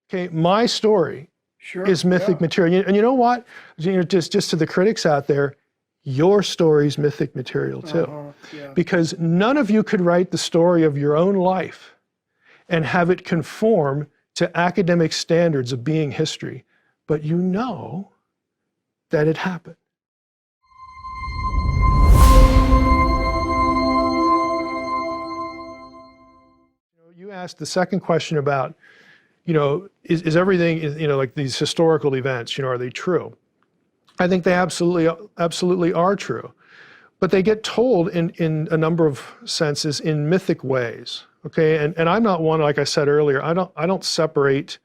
Okay, my story is mythic material. And you know what? Just to the critics out there, your story's mythic material too. Because none of you could write the story of your own life and have it conform to academic standards of being history, but you know that it happened. You asked the second question about, is everything, like these historical events, are they true? I think they absolutely are true. But they get told in a number of senses in mythic ways, okay? And I'm not one, like I said earlier, I don't separate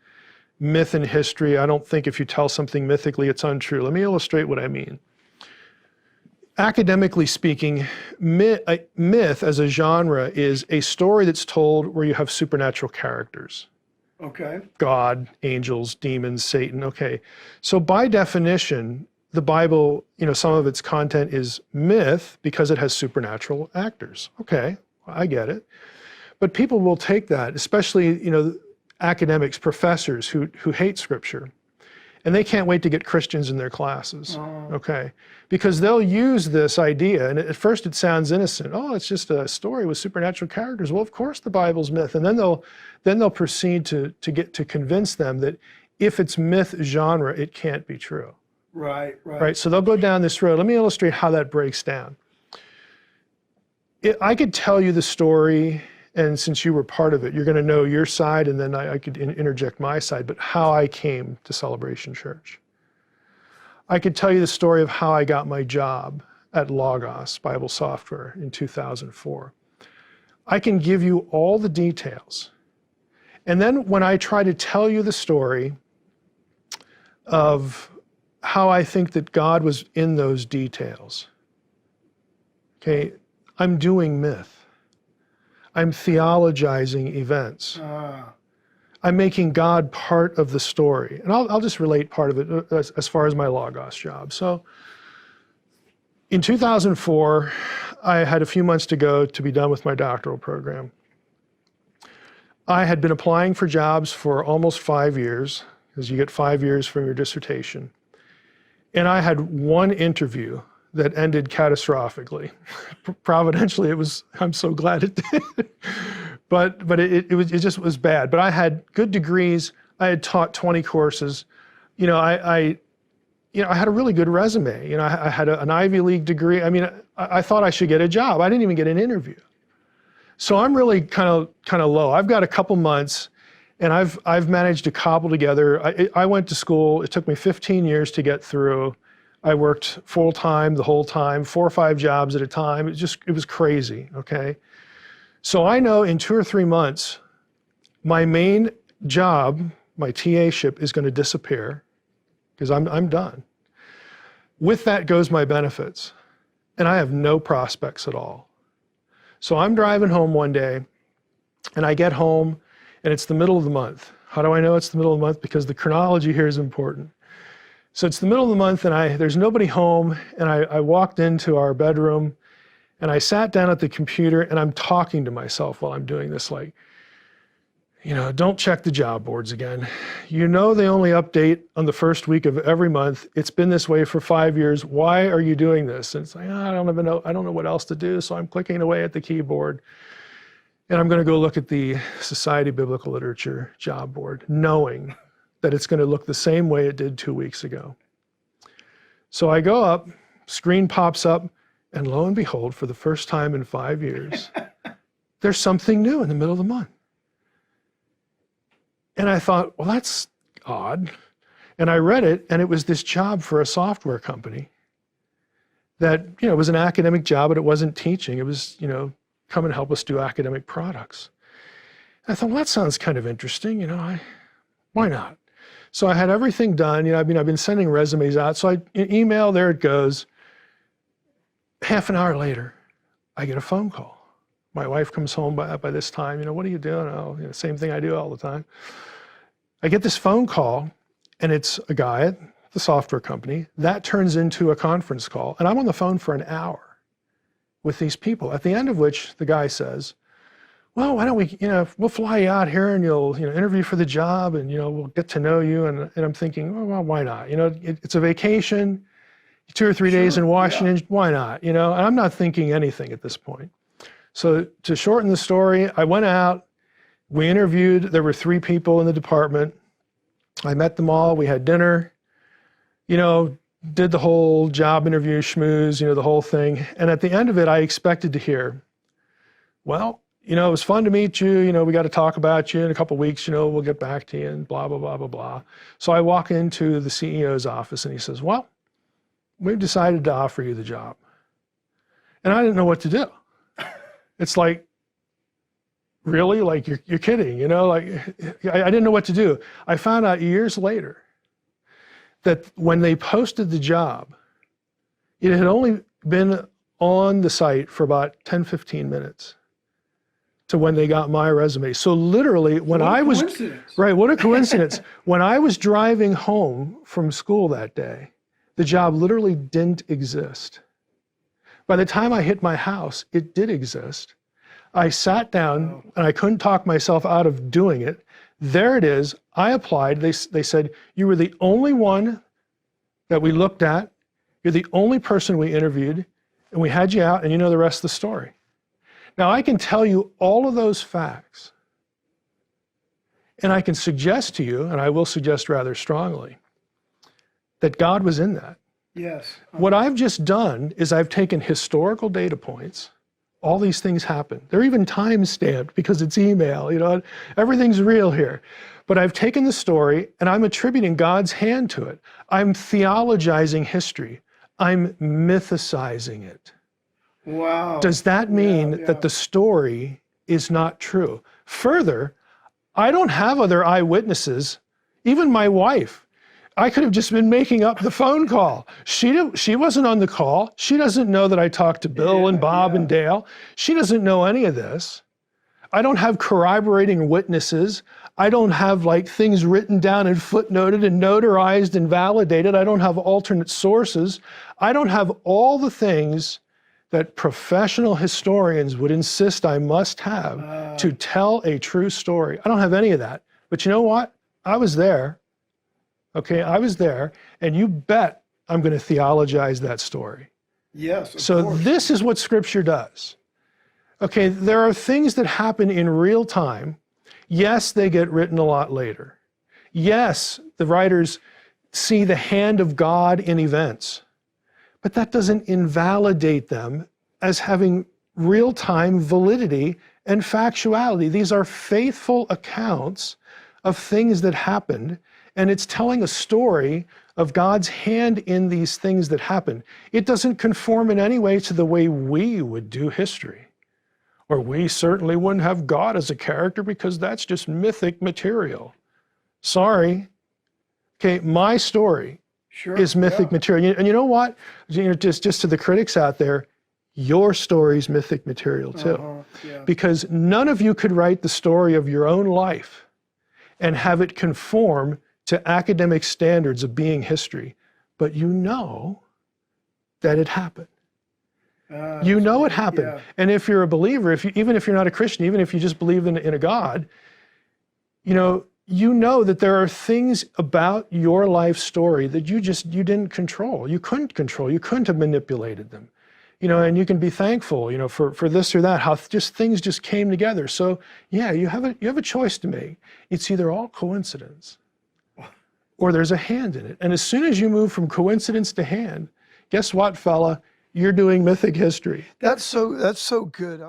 myth and history. I don't think if you tell something mythically, it's untrue. Let me illustrate what I mean. Academically speaking, myth as a genre is a story that's told where you have supernatural characters. Okay. God, angels, demons, Satan, okay. So by definition, the Bible, some of its content is myth because it has supernatural actors. Okay, I get it. But people will take that, especially, academics, professors who hate Scripture, and they can't wait to get Christians in their classes, okay? Because they'll use this idea, and at first it sounds innocent. Oh, it's just a story with supernatural characters. Well, of course the Bible's myth. And then they'll proceed to convince them that if it's myth genre, it can't be true. Right. So they'll go down this road. Let me illustrate how that breaks down. I could tell you the story, and since you were part of it, you're going to know your side, and then I could interject my side, but how I came to Celebration Church. I could tell you the story of how I got my job at Logos Bible Software in 2004. I can give you all the details. And then when I try to tell you the story of how I think that God was in those details, okay, I'm doing myth. I'm theologizing events. I'm making God part of the story. And I'll just relate part of it as far as my Logos job. So in 2004, I had a few months to go to be done with my doctoral program. I had been applying for jobs for almost 5 years, because you get 5 years from your dissertation. And I had one interview that ended catastrophically. Providentially, I'm so glad it did. But it just was bad. But I had good degrees. I had taught 20 courses. I had a really good resume. I had an Ivy League degree. I thought I should get a job. I didn't even get an interview. So I'm really kind of low. I've got a couple months, and I've managed to cobble together. I went to school. It took me 15 years to get through. I worked full time the whole time, 4 or 5 jobs at a time. It was crazy, okay? So I know in 2 or 3 months, my main job, my TA-ship, is going to disappear because I'm done. With that goes my benefits, and I have no prospects at all. So I'm driving home one day, and I get home, and it's the middle of the month. How do I know it's the middle of the month? Because the chronology here is important. So it's the middle of the month, and there's nobody home, and I walked into our bedroom, and I sat down at the computer, and I'm talking to myself while I'm doing this, like, don't check the job boards again. They only update on the first week of every month. It's been this way for 5 years. Why are you doing this? And it's like, I don't know what else to do, so I'm clicking away at the keyboard, and I'm going to go look at the Society of Biblical Literature job board, knowing that it's going to look the same way it did 2 weeks ago. So I go up, screen pops up, and lo and behold, for the first time in 5 years, there's something new in the middle of the month. And I thought, well, that's odd. And I read it, and it was this job for a software company that, it was an academic job, but it wasn't teaching. It was, come and help us do academic products. And I thought, well, that sounds kind of interesting. Why not? So I had everything done. I've been sending resumes out. So email, there it goes. Half an hour later, I get a phone call. My wife comes home by this time. What are you doing? Oh, same thing I do all the time. I get this phone call, and it's a guy at the software company. That turns into a conference call, and I'm on the phone for an hour with these people, at the end of which the guy says, well, why don't we, we'll fly you out here and you'll, interview for the job and, we'll get to know you. And I'm thinking, oh, well, why not? It's a vacation, 2 or 3 days in Washington, why not? And I'm not thinking anything at this point. So to shorten the story, I went out, we interviewed, there were 3 people in the department. I met them all, we had dinner, did the whole job interview schmooze, the whole thing. And at the end of it, I expected to hear, well, it was fun to meet you, we got to talk about you in a couple of weeks, we'll get back to you and blah, blah, blah, blah, blah. So I walk into the CEO's office and he says, well, we've decided to offer you the job. And I didn't know what to do. It's like, really? Like, you're kidding, like, I didn't know what to do. I found out years later that when they posted the job, it had only been on the site for about 10, 15 minutes to when they got my resume. So literally, when I was, right, what a coincidence. When I was driving home from school that day, the job literally didn't exist. By the time I hit my house, it did exist. I sat down and I couldn't talk myself out of doing it. There it is. I applied. They said, you were the only one that we looked at. You're the only person we interviewed, and we had you out, and you know the rest of the story. Now, I can tell you all of those facts, and I can suggest to you, and I will suggest rather strongly, that God was in that. Yes. What I've just done is I've taken historical data points. All these things happen. They're even time-stamped because it's email, everything's real here. But I've taken the story and I'm attributing God's hand to it. I'm theologizing history. I'm mythicizing it. Wow. Does that mean that the story is not true? Further, I don't have other eyewitnesses, even my wife. I could have just been making up the phone call. She wasn't on the call. She doesn't know that I talked to Bill and Bob and Dale. She doesn't know any of this. I don't have corroborating witnesses. I don't have things written down and footnoted and notarized and validated. I don't have alternate sources. I don't have all the things that professional historians would insist I must have to tell a true story. I don't have any of that. But you know what? I was there. Okay, I was there, and you bet I'm going to theologize that story. Yes, of So course. this is what Scripture does. Okay, there are things that happen in real time. Yes, they get written a lot later. Yes, the writers see the hand of God in events, but that doesn't invalidate them as having real-time validity and factuality. These are faithful accounts of things that happened, and it's telling a story of God's hand in these things that happen. It doesn't conform in any way to the way we would do history. Or we certainly wouldn't have God as a character because that's just mythic material. Sorry. Okay, my story is mythic material. And you know what? Just to the critics out there, your story's mythic material too. Because none of you could write the story of your own life and have it conform to academic standards of being history, but you know that it happened. You know it happened. And if you're a believer, even if you're not a Christian, even if you just believe in a God, you know that there are things about your life story that you didn't control. You couldn't control. You couldn't have manipulated them. And you can be thankful, for this or that, how things just came together. So yeah, you have a choice to make. It's either all coincidence or there's a hand in it. And as soon as you move from coincidence to hand, guess what, fella? You're doing mythic history. That's so good.